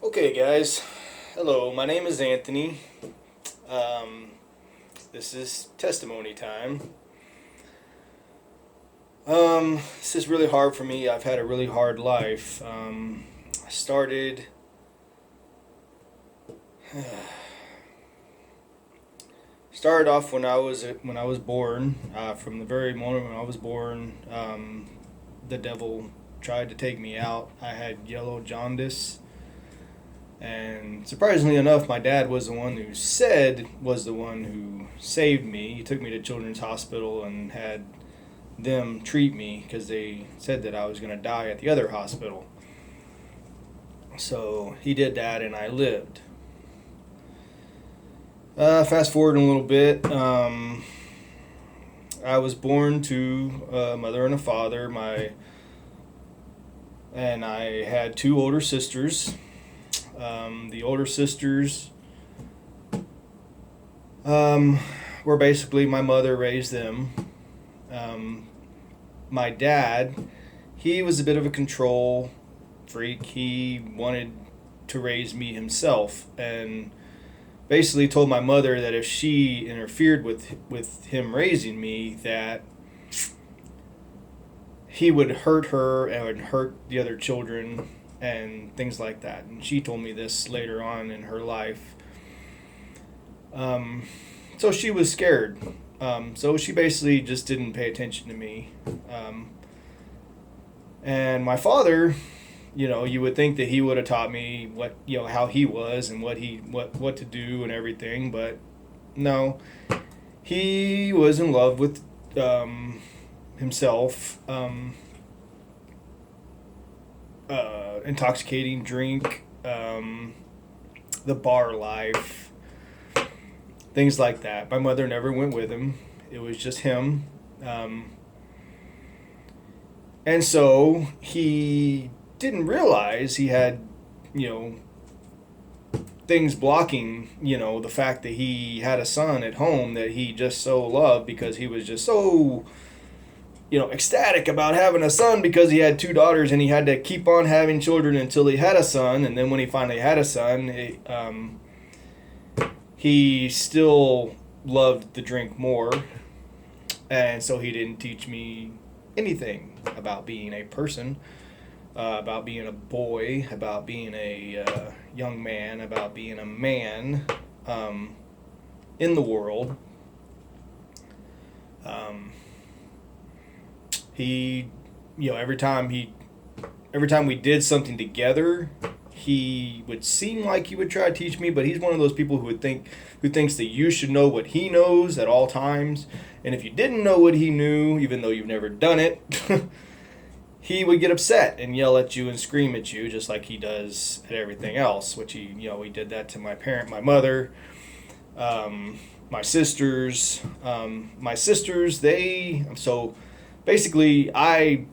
Okay, guys. Hello, my name is Anthony. Um, this is testimony time. This is really hard for me. I've had a really hard life. I started off when I was born. From the very moment when I was born, the devil tried to take me out. I had yellow jaundice. And surprisingly enough, my dad was the one who saved me. He took me to Children's Hospital and had them treat me because they said that I was going to die at the other hospital. So he did that and I lived. Fast forward a little bit. I was born to a mother and a father. And I had two older sisters. The older sisters were basically my mother raised them. My dad, he was a bit of a control freak. He wanted to raise me himself, and basically told my mother that if she interfered with him raising me, that he would hurt her and would hurt the other children and things like that. And she told me this later on in her life. So she was scared. So she basically just didn't pay attention to me. And my father, you would think that he would have taught me how he was and what to do and everything, but no, he was in love with himself. Intoxicating drink, the bar life, things like that. My mother never went with him. It was just him. And so he didn't realize he had, things blocking, the fact that he had a son at home that he just so loved because he was just so ecstatic about having a son because he had two daughters and he had to keep on having children until he had a son. And then when he finally had a son, he still loved the drink more. And so he didn't teach me anything about being a person, about being a boy, about being a young man, about being a man in the world. He, every time we did something together, he would seem like he would try to teach me, but he's one of those people who thinks that you should know what he knows at all times. And if you didn't know what he knew, even though you've never done it, he would get upset and yell at you and scream at you, just like he does at everything else. Which he did that to my mother, my sisters. So basically, I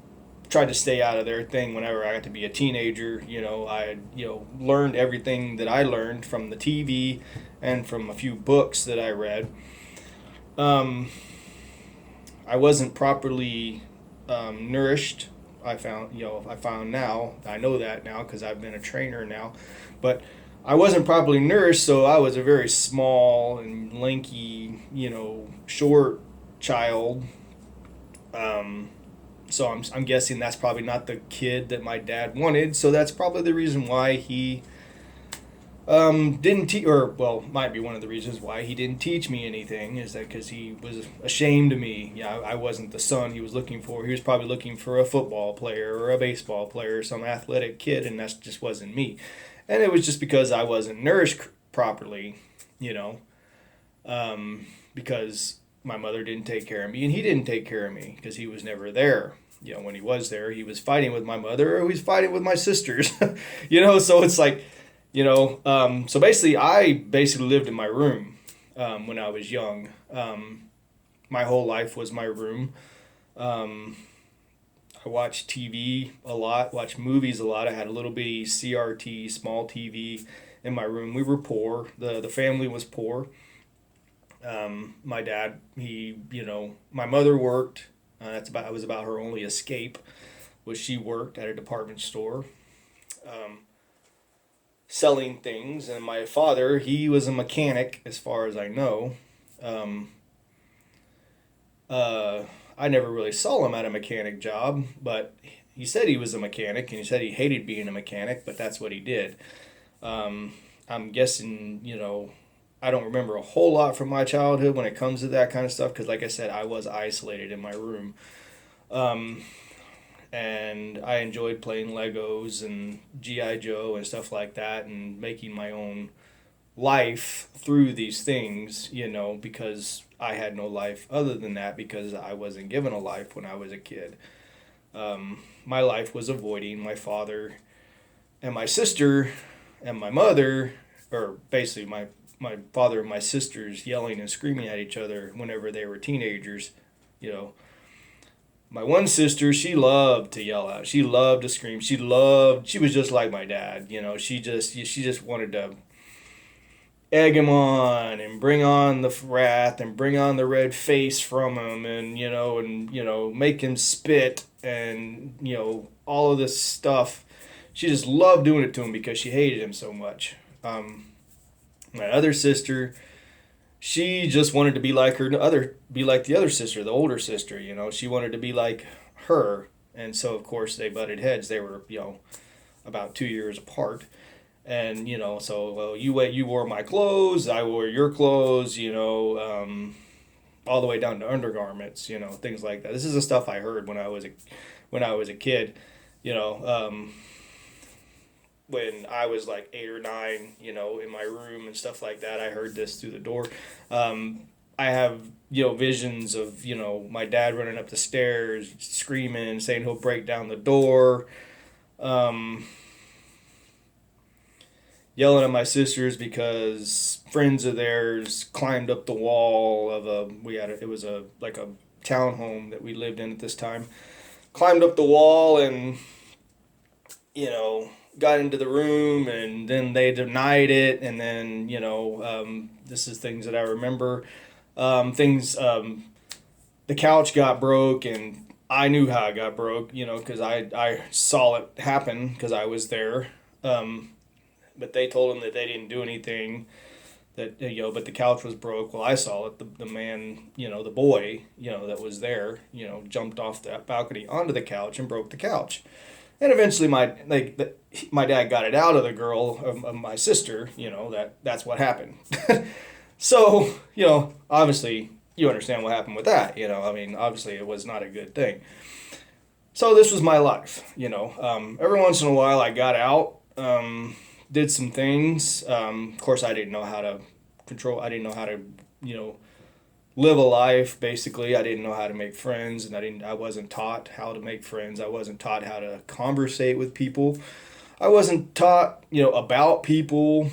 tried to stay out of their thing whenever I got to be a teenager. I learned everything that I learned from the TV and from a few books that I read. I wasn't properly nourished. I found now. I know that now because I've been a trainer now, but I wasn't properly nourished, so I was a very small and lanky, short child. So I'm guessing that's probably not the kid that my dad wanted. So that's probably the reason why he didn't teach, or well, might be one of the reasons why he didn't teach me anything. Is that because he was ashamed of me? Yeah, I wasn't the son he was looking for. He was probably looking for a football player or a baseball player, or some athletic kid, and that just wasn't me. And it was just because I wasn't nourished properly, because my mother didn't take care of me and he didn't take care of me because he was never there. When he was there, he was fighting with my mother or he was fighting with my sisters. So it's like, so basically I lived in my room when I was young. My whole life was my room. I watched TV a lot, watched movies a lot. I had a little bitty CRT, small TV in my room. We were poor. The family was poor. My dad, my mother worked. It was about her only escape, was she worked at a department store. selling things. And my father, he was a mechanic, as far as I know. Um, I never really saw him at a mechanic job, but he said he was a mechanic, and he said he hated being a mechanic, but that's what he did. Um, I'm guessing, I don't remember a whole lot from my childhood when it comes to that kind of stuff, because, like I said, I was isolated in my room. Um, and I enjoyed playing Legos and G.I. Joe and stuff like that, and making my own life through these things, because I had no life other than that, because I wasn't given a life when I was a kid. My life was avoiding my father and my sister and my mother, or basically my father and my sisters yelling and screaming at each other whenever they were teenagers. You know, my one sister, she loved to yell out. She loved to scream. She was just like my dad. She just wanted to egg him on and bring on the wrath and bring on the red face from him, and make him spit, and all of this stuff. She just loved doing it to him because she hated him so much. My other sister, she just wanted to be like the other sister, the older sister. She wanted to be like her, and so of course they butted heads. They were about 2 years apart. And so, well, you wore my clothes, I wore your clothes, all the way down to undergarments, things like that. This is the stuff I heard when I was a kid, you know, um, when I was like 8 or 9, in my room and stuff like that. I heard this through the door. I have visions of my dad running up the stairs, screaming, saying he'll break down the door. Um, Yelling at my sisters because friends of theirs climbed up the wall of it was a like a townhome that we lived in at this time, climbed up the wall and got into the room, and then they denied it. And then this is things that I remember. The couch got broke, and I knew how it got broke, because I saw it happen because I was there. But they told him that they didn't do anything, that but the couch was broke. Well, I saw it. The man, the boy, that was there, jumped off that balcony onto the couch and broke the couch. And eventually my dad got it out of the girl of my sister, that's what happened. So, obviously you understand what happened with that, obviously it was not a good thing. So this was my life, every once in a while I got out, did some things. Of course, I didn't know how to control. I didn't know how to, live a life. Basically, I didn't know how to make friends, and I wasn't taught how to make friends. I wasn't taught how to conversate with people. I wasn't taught, about people,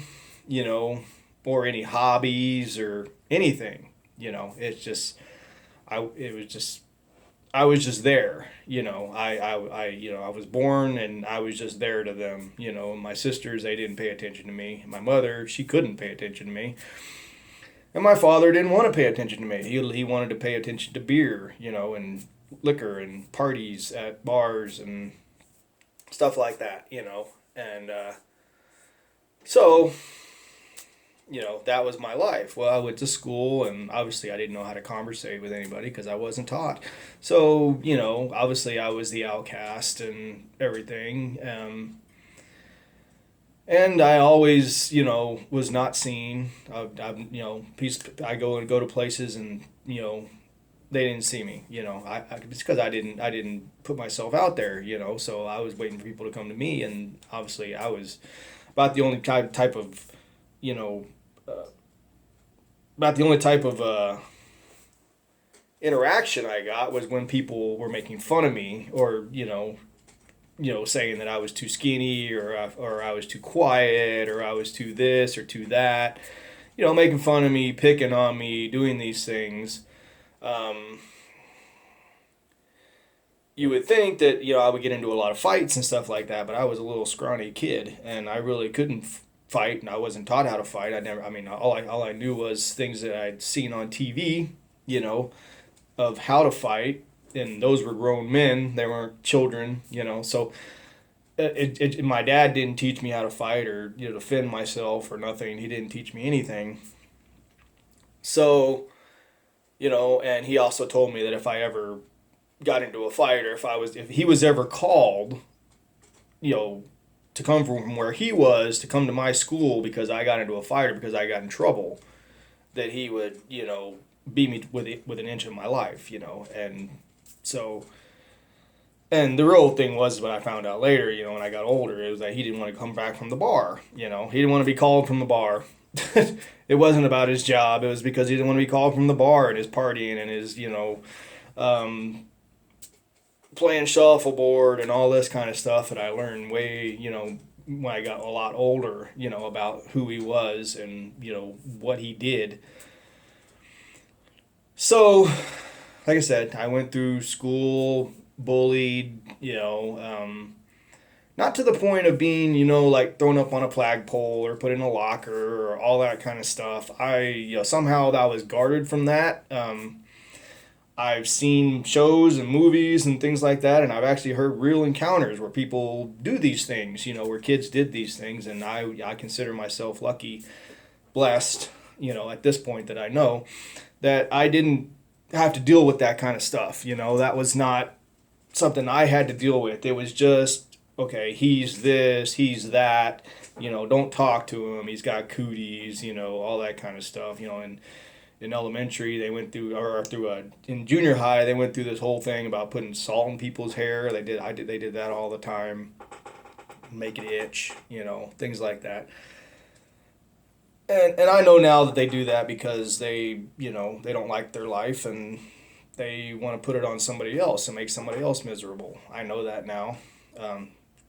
or any hobbies or anything. It's just, I was just there, I was born and I was just there to them, my sisters, they didn't pay attention to me. My mother, she couldn't pay attention to me. And my father didn't want to pay attention to me. He wanted to pay attention to beer, and liquor and parties at bars and stuff like that, and, so, that was my life. Well, I went to school, and obviously I didn't know how to conversate with anybody because I wasn't taught. So, obviously I was the outcast and everything. And I always, was not seen. I go to places, and, they didn't see me. It's because I didn't put myself out there. So I was waiting for people to come to me, and obviously I was about the only type of, about the only type of interaction I got was when people were making fun of me, or saying that I was too skinny, or I was too quiet, or I was too this or too that, making fun of me, picking on me, doing these things. You would think that I would get into a lot of fights and stuff like that, but I was a little scrawny kid, and I really couldn't fight, and I wasn't taught how to fight. All I knew was things that I'd seen on TV, of how to fight, and those were grown men. They weren't children, So my dad didn't teach me how to fight or defend myself or nothing. He didn't teach me anything. So, and he also told me that if I ever got into a fight, or if he was ever called, to come from where he was to come to my school because I got into a fight or because I got in trouble, that he would, beat me with an inch of my life, and so. And the real thing was, what I found out later, when I got older, it was that he didn't want to come back from the bar. He didn't want to be called from the bar. It wasn't about his job. It was because he didn't want to be called from the bar and his partying and his, playing shuffleboard and all this kind of stuff that I learned way, when I got a lot older, about who he was and, what he did. So, like I said, I went through school, bullied, not to the point of being, like thrown up on a flagpole or put in a locker or all that kind of stuff. Somehow I was guarded from that. I've seen shows and movies and things like that, and I've actually heard real encounters where people do these things, where kids did these things, and I consider myself lucky, blessed, at this point that I know that I didn't have to deal with that kind of stuff. That was not something I had to deal with. It was just, okay, he's this, he's that, don't talk to him, he's got cooties, all that kind of stuff. In elementary, they went through, in junior high, they went through this whole thing about putting salt in people's hair. They did that all the time, make it itch, things like that. And I know now that they do that because they don't like their life and they want to put it on somebody else and make somebody else miserable. I know that now.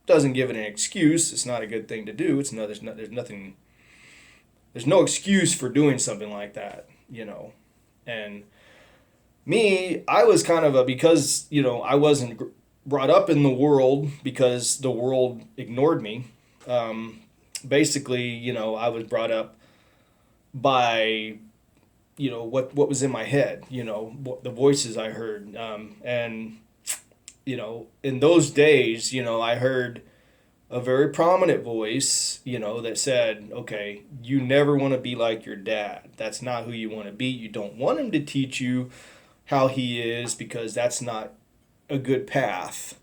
Doesn't give it an excuse. It's not a good thing to do. There's no excuse for doing something like that, And me, I was kind of because, I wasn't brought up in the world because the world ignored me. Basically, I was brought up by what was in my head, the voices I heard, and in those days, I heard a very prominent voice, that said, okay, you never want to be like your dad. That's not who you want to be. You don't want him to teach you how he is because that's not a good path.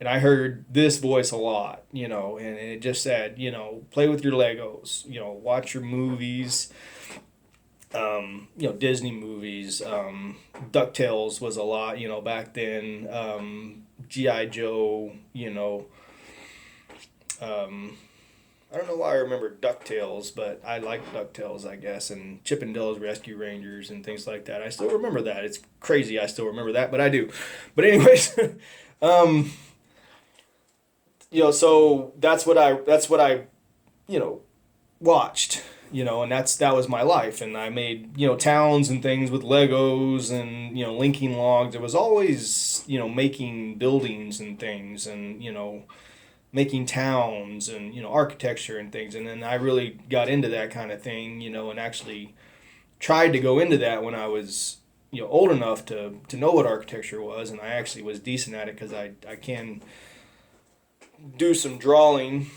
And I heard this voice a lot, and it just said, play with your Legos, watch your movies, Disney movies. DuckTales was a lot, back then. G.I. Joe, I don't know why I remember DuckTales, but I like DuckTales, I guess, and Chip and Dale's Rescue Rangers and things like that. I still remember that. It's crazy I still remember that, but I do. But anyways, so that's what I watched, and that was my life. And I made, towns and things with Legos and, linking logs. It was always, making buildings and things and, making towns and, architecture and things. And then I really got into that kind of thing, and actually tried to go into that when I was, old enough to know what architecture was. And I actually was decent at it because I can do some drawing,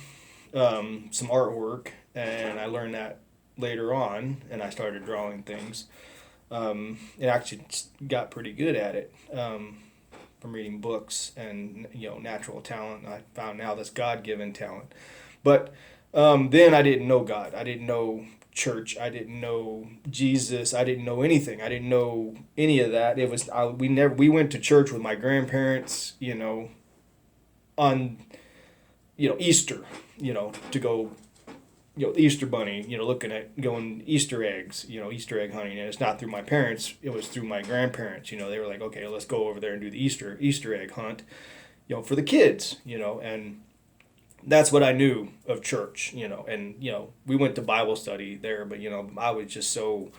some artwork, and I learned that later on, and I started drawing things. And actually got pretty good at it from reading books and natural talent. I found now that's God-given talent. But then I didn't know God. I didn't know church. I didn't know Jesus. I didn't know anything. I didn't know any of that. It was we went to church with my grandparents, on Easter, to go, Easter bunny, looking at going Easter eggs, Easter egg hunting. And it's not through my parents, it was through my grandparents. They were like, okay, let's go over there and do the Easter egg hunt, for the kids, and that's what I knew of church, and, we went to Bible study there, but, I was just so,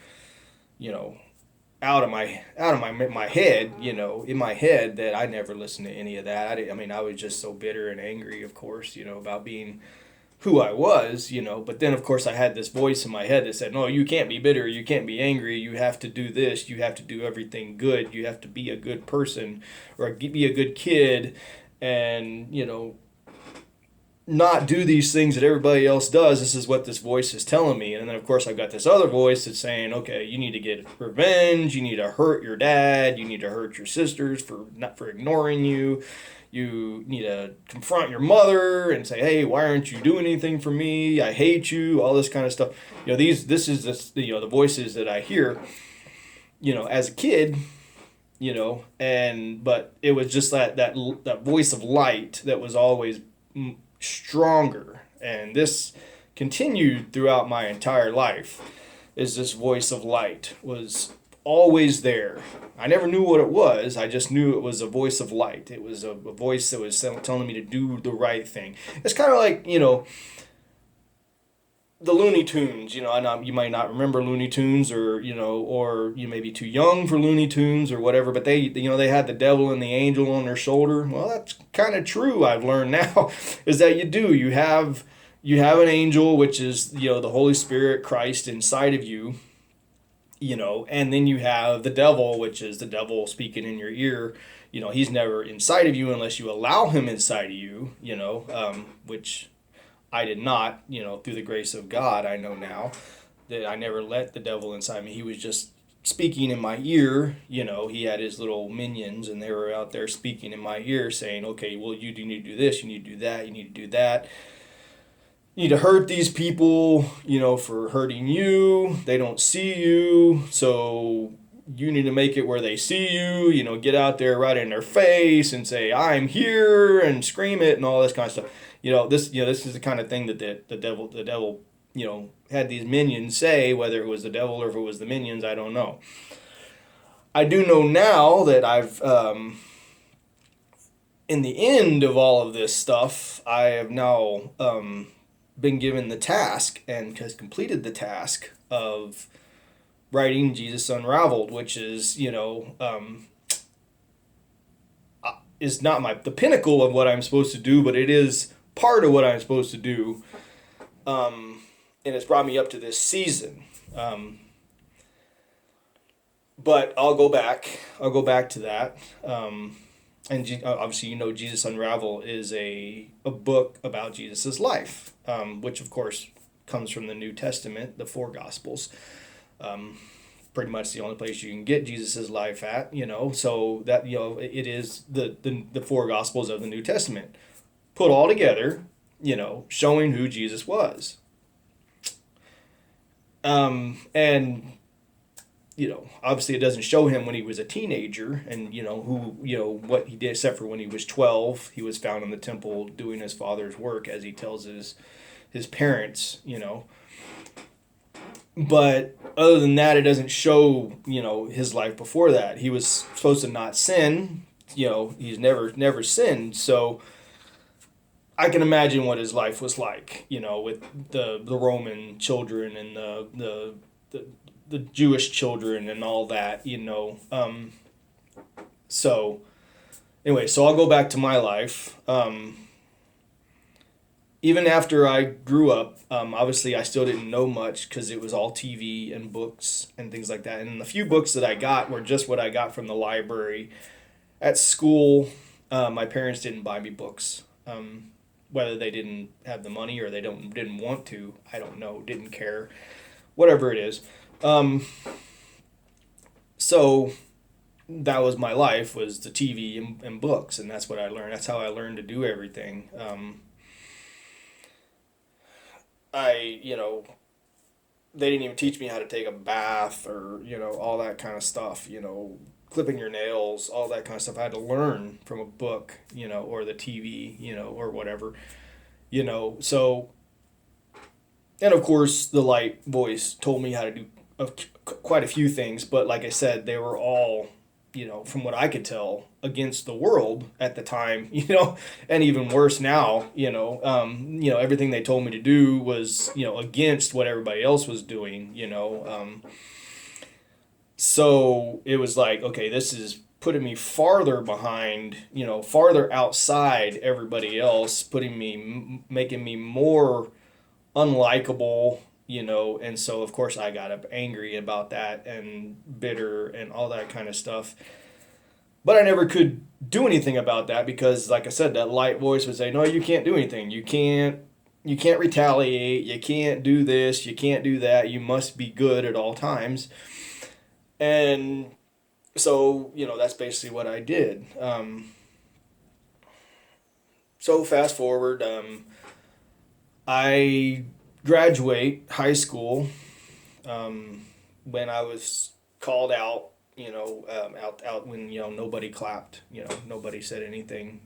out of my head, in my head, that I never listened to any of that. I was just so bitter and angry, of course, about being who I was, but then of course I had this voice in my head that said, no, you can't be bitter, you can't be angry, you have to do this, you have to do everything good, you have to be a good person or be a good kid and, not do these things that everybody else does. This is what this voice is telling me. And then of course I've got this other voice that's saying, okay, you need to get revenge, you need to hurt your dad, you need to hurt your sisters for ignoring you. You need to confront your mother and say, hey, why aren't you doing anything for me? I hate you, all this kind of stuff. The voices that I hear, as a kid, but it was just that voice of light that was always stronger. And this continued throughout my entire life, is this voice of light was always there. I never knew what it was. I just knew it was a voice of light. It was a voice that was telling me to do the right thing. It's kind of like, the Looney Tunes, I know you might not remember Looney Tunes or you may be too young for Looney Tunes or whatever, but they had the devil and the angel on their shoulder. Well, that's kind of true. I've learned now is that you have an angel, which is, the Holy Spirit, Christ inside of you, and then you have the devil, which is the devil speaking in your ear. He's never inside of you unless you allow him inside of you, which I did not, through the grace of God. I know now that I never let the devil inside me. He was just speaking in my ear. He had his little minions and they were out there speaking in my ear saying, okay, well, you need to do this, you need to do that, you need to do that. You need to hurt these people, for hurting you. They don't see you, so you need to make it where they see you, get out there right in their face and say, I'm here, and scream it and all this kind of stuff. This is the kind of thing that the devil, had these minions say, whether it was the devil or if it was the minions, I don't know. I do know now that I've, in the end of all of this stuff, I have now been given the task and has completed the task of writing Jesus Unraveled, which is, is not the pinnacle of what I'm supposed to do, but it is part of what I'm supposed to do. And it's brought me up to this season. But I'll go back to that. And obviously, Jesus Unraveled is a book about Jesus's life, which of course comes from the New Testament, the four Gospels. Pretty much the only place you can get Jesus's life at, so that, it is the four Gospels of the New Testament put all together, showing who Jesus was. And, obviously it doesn't show him when he was a teenager and, what he did, except for when he was 12, he was found in the temple doing his father's work, as he tells his parents, But other than that, it doesn't show, his life before that. He was supposed to not sin, he's never sinned. So I can imagine what his life was like, with the Roman children and the Jewish children and all that, So anyway, so I'll go back to my life. Even after I grew up, obviously I still didn't know much because it was all TV and books and things like that. And the few books that I got were just what I got from the library. At school, my parents didn't buy me books. Whether they didn't have the money or they didn't want to, I don't know, didn't care, whatever it is. So that was my life, was the TV and books, and that's what I learned. That's how I learned to do everything. They didn't even teach me how to take a bath or, all that kind of stuff, clipping your nails, all that kind of stuff. I had to learn from a book, or the TV, or whatever, so, and of course the light voice told me how to do quite a few things, but like I said, they were all, from what I could tell, against the world at the time, and even worse now, everything they told me to do was, against what everybody else was doing, So it was like, okay, this is putting me farther behind, farther outside everybody else, making me more unlikable, and so of course I got up angry about that and bitter and all that kind of stuff. But I never could do anything about that because, like I said, that light voice would say, "No, you can't do anything. You can't retaliate. You can't do this. You can't do that. You must be good at all times." And so, that's basically what I did. So fast forward, I graduate high school when I was called out. Out when nobody clapped. Nobody said anything.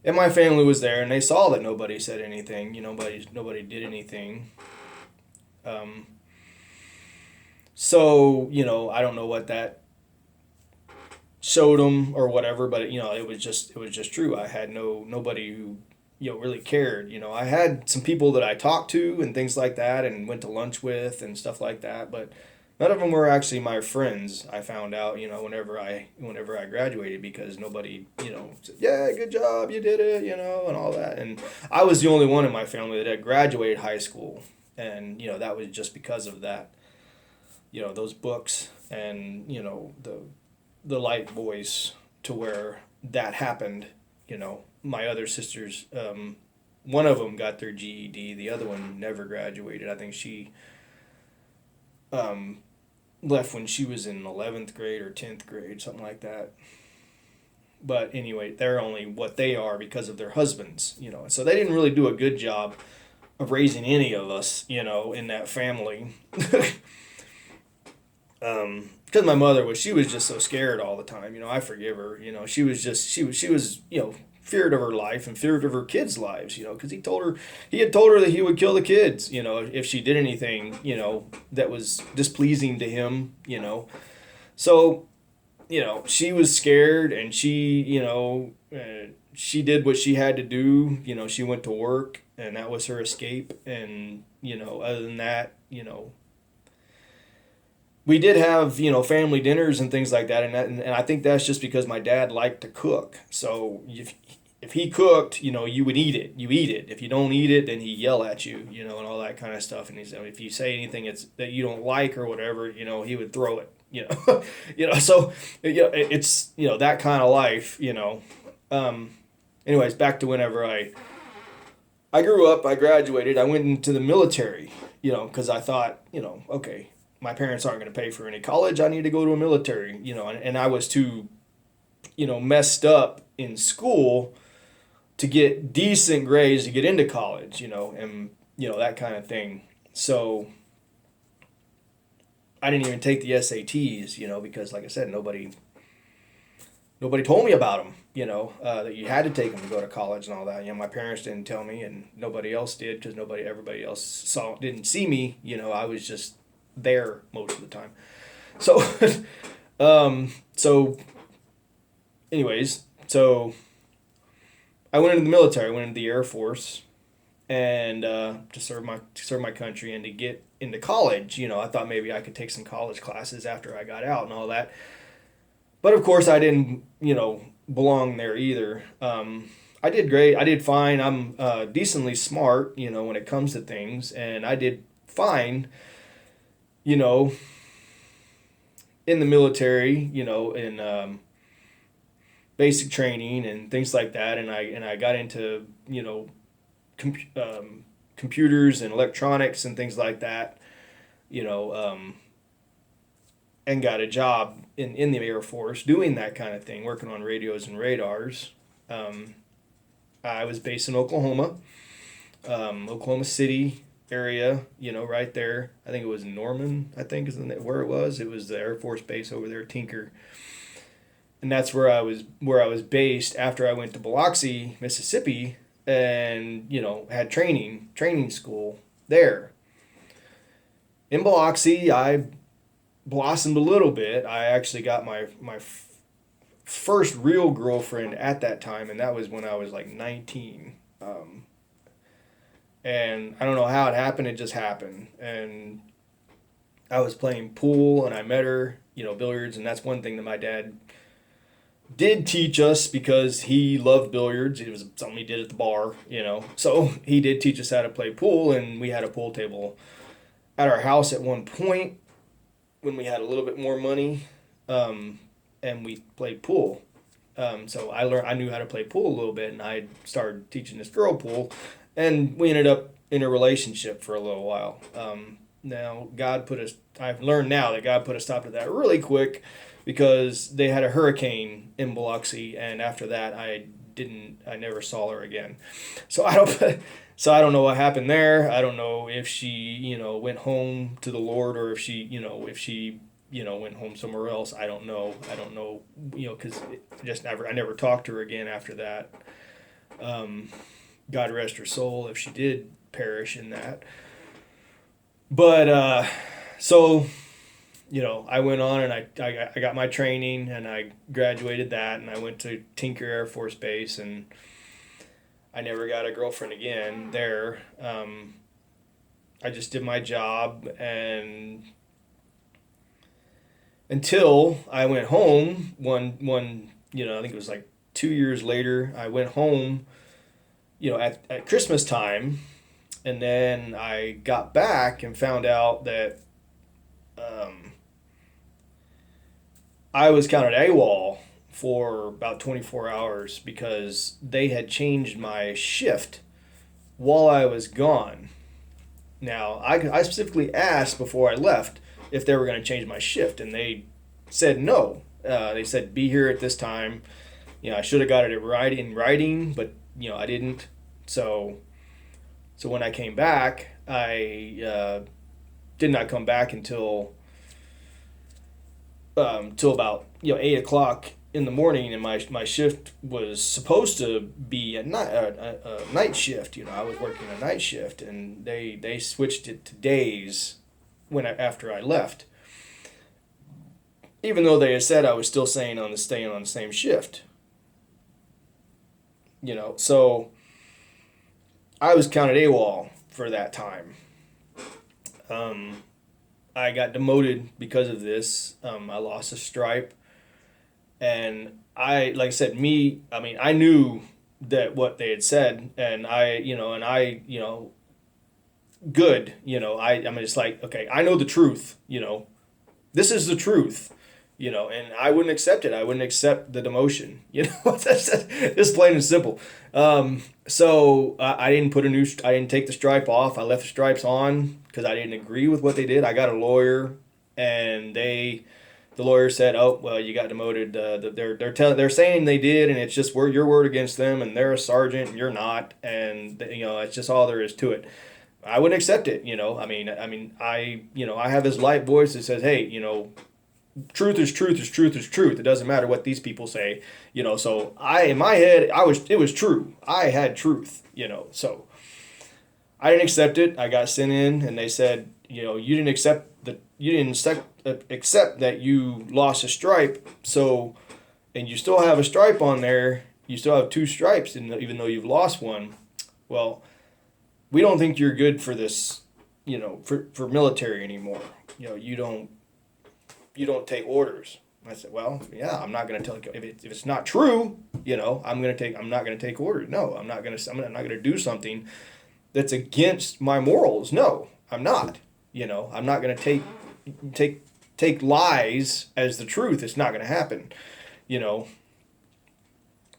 And my family was there, and they saw that nobody said anything. Nobody did anything. So I don't know what that showed them or whatever, but it was just true. I had nobody who really cared. I had some people that I talked to and things like that, and went to lunch with and stuff like that, but none of them were actually my friends. I found out, whenever I graduated, because nobody, said, "Yeah, good job, you did it," and all that. And I was the only one in my family that had graduated high school, and that was just because of that. Those books and the light voice to where that happened. My other sisters, one of them got their GED, the other one never graduated. I think she left when she was in 11th grade or 10th grade, something like that. But anyway, they're only what they are because of their husbands, so they didn't really do a good job of raising any of us, in that family. Because my mother she was just so scared all the time. I forgive her. She was feared of her life and feared of her kids' lives. Because he had told her that he would kill the kids. If she did anything, that was displeasing to him. So, she was scared, and she did what she had to do. She went to work, and that was her escape. And other than that, we did have family dinners and things like that, and I think that's just because my dad liked to cook. So if he cooked, you would eat it. You eat it. If you don't eat it, then he yell at you, and all that kind of stuff. And he said if you say anything that you don't like or whatever, he would throw it. So it's that kind of life. Anyways, back to whenever I grew up, I graduated, I went into the military. Because I thought, okay, my parents aren't going to pay for any college. I need to go to a military, and I was too, messed up in school to get decent grades to get into college, and, that kind of thing. So I didn't even take the SATs, because like I said, nobody told me about them, that you had to take them to go to college and all that. My parents didn't tell me, and nobody else did, because everybody else didn't see me. I was just there most of the time. So, anyways, I went into the military. I went into the Air Force, and to serve my country and to get into college. I thought maybe I could take some college classes after I got out and all that. But of course, I didn't, belong there either. I did great. I did fine. I'm decently smart, when it comes to things, and I did fine. In the military, in basic training and things like that, and I got into computers and electronics and things like that, and got a job in the Air Force doing that kind of thing, working on radios and radars. I was based in Oklahoma, Oklahoma City area, right there. I think it was Norman, is where it was. It was the Air Force base over there, Tinker. And that's where I was based after I went to Biloxi, Mississippi, and, had training school there. In Biloxi, I blossomed a little bit. I actually got my first real girlfriend at that time, and that was when I was like 19. And I don't know how it happened. It just happened. And I was playing pool and I met her, billiards, and that's one thing that my dad did teach us because he loved billiards. It was something he did at the bar. So he did teach us how to play pool, and we had a pool table at our house at one point when we had a little bit more money, and we played pool. So I knew how to play pool a little bit, and I started teaching this girl pool, and we ended up in a relationship for a little while. Now I've learned now that God put a stop to that really quick because they had a hurricane in Biloxi, and after that I never saw her again. So I don't know what happened there. I don't know if she, went home to the Lord, or if she went home somewhere else. I don't know, because I never talked to her again after that. God rest her soul if she did perish in that. But, so, I went on and I got my training and I graduated that, and I went to Tinker Air Force Base, and I never got a girlfriend again there. I just did my job, and until I went home I think it was like 2 years later, I went home, at Christmas time, and then I got back and found out that I was counted AWOL for about 24 hours because they had changed my shift while I was gone. Now, I specifically asked before I left if they were going to change my shift, and they said no. They said, be here at this time. I should have got it in writing, but, I didn't. So when I came back, I did not come back until till about 8 o'clock in the morning, and my shift was supposed to be a night shift. I was working a night shift, and they switched it to days after I left. Even though they had said I was still staying on the same shift. So I was counted AWOL for that time. I got demoted because of this. I lost a stripe, and like I said, I knew that what they had said, and good. I'm just like, okay, I know the truth. This is the truth. And I wouldn't accept it. I wouldn't accept the demotion. That's just plain and simple. So I didn't take the stripe off. I left the stripes on because I didn't agree with what they did. I got a lawyer, and the lawyer said, "Oh, well, you got demoted. They're saying they did, and it's just your word against them, and they're a sergeant and you're not, and it's just all there is to it." I wouldn't accept it. I have this light voice that says, "Hey, truth is truth is truth is truth. It doesn't matter what these people say." So in my head, it was true. I had truth. So I didn't accept it. I got sent in, and they said, you didn't accept that you lost a stripe. So, and you still have a stripe on there. You still have 2 stripes, even though you've lost one. Well, we don't think you're good for this, for military anymore. You don't take orders. I said, well, yeah, I'm not going to tell you if it's not true. I'm not going to take orders. No, I'm not going to do something that's against my morals. No, I'm not. I'm not going to take lies as the truth. It's not going to happen.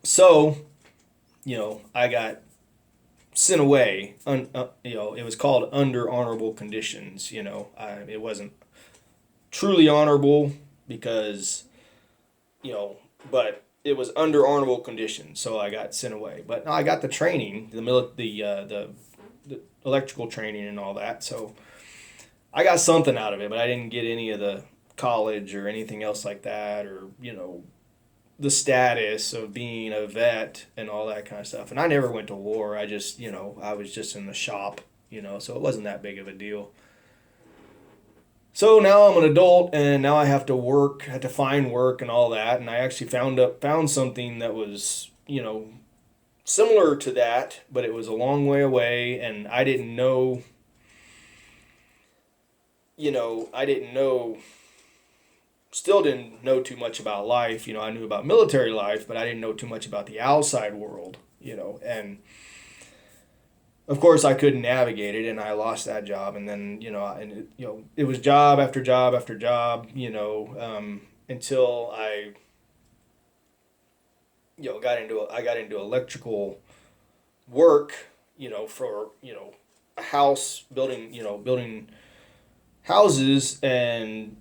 So, I got sent away. It was called under honorable conditions. It wasn't truly honorable because, but it was under honorable conditions. So I got sent away. But no, I got the training, the electrical training and all that. So I got something out of it, but I didn't get any of the college or anything else like that, or the status of being a vet and all that kind of stuff. And I never went to war. I just I was just in the shop, so it wasn't that big of a deal. So now I'm an adult, and now I have to find work and all that. And I actually found something that was similar to that, but it was a long way away, and I didn't know I didn't know, still didn't know too much about life. I knew about military life, but I didn't know too much about the outside world, and of course I couldn't navigate it and I lost that job. And then, it was job after job after job, until I got into electrical work, for, a house building houses. And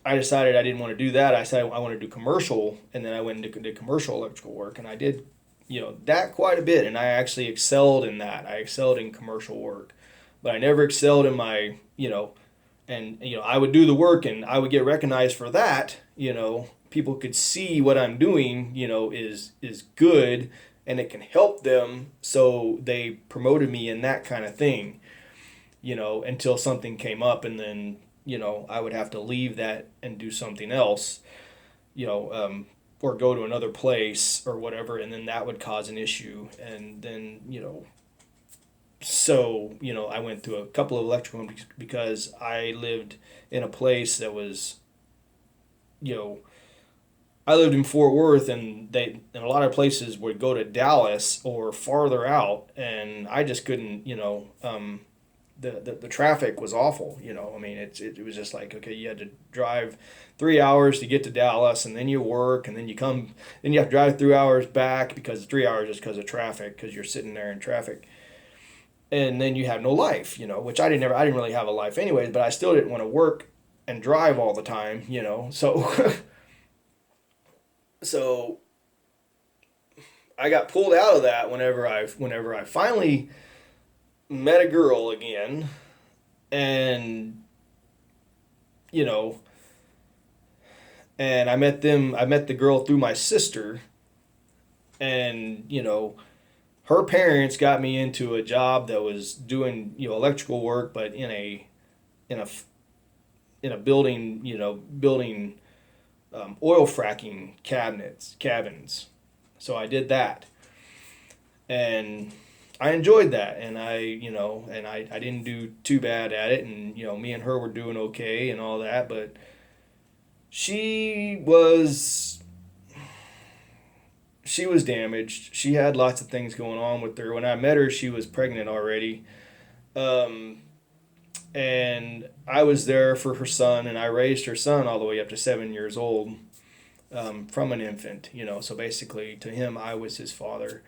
I decided I didn't want to do that. I said I want to do commercial, and then I went and did commercial electrical work, and I did, that quite a bit, and I actually excelled in that. I excelled in commercial work, but I never excelled in my, and I would do the work, and I would get recognized for that. People could see what I'm doing, is good, and it can help them, so they promoted me in that kind of thing, until something came up, and then I would have to leave that and do something else, or go to another place or whatever, and then that would cause an issue. And then, so, I went through a couple of electrical because I lived in a place that was, you know, I lived in Fort Worth, and a lot of places would go to Dallas or farther out, and I just couldn't, the traffic was awful. I mean, it was just like, okay, you had to drive 3 hours to get to Dallas, and then you work, and then then you have to drive 3 hours back, because 3 hours just because of traffic, because you're sitting there in traffic, and then you have no life, which I didn't really have a life anyways, but I still didn't want to work and drive all the time, so so I got pulled out of that whenever I finally met a girl again. And you know and I met the girl through my sister. And her parents got me into a job that was doing electrical work, but in a in a building, building oil fracking cabins. So I did that, and I enjoyed that, and I didn't do too bad at it, and me and her were doing okay and all that. But she was she was damaged. She had lots of things going on with her. When I met her, she was pregnant already. Um, and I was there for her son, and I raised her son all the way up to 7 years old, from an infant. So basically, to him, I was his father.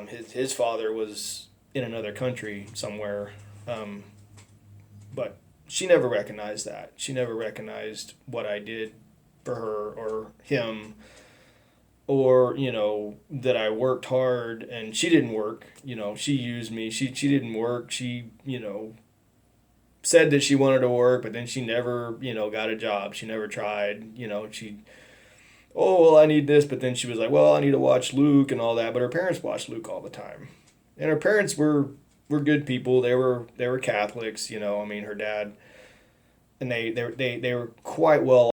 His father was in another country somewhere, um, but she never recognized that. She never recognized what I did for her or him, or that I worked hard and she didn't work. She used me. She didn't work. She said that she wanted to work, but then she never got a job. She never tried. She, oh well, I need this, but then she was like, well, I need to watch Luke and all that. But her parents watched Luke all the time, and her parents were good people. They were Catholics. I mean, her dad, and they were quite well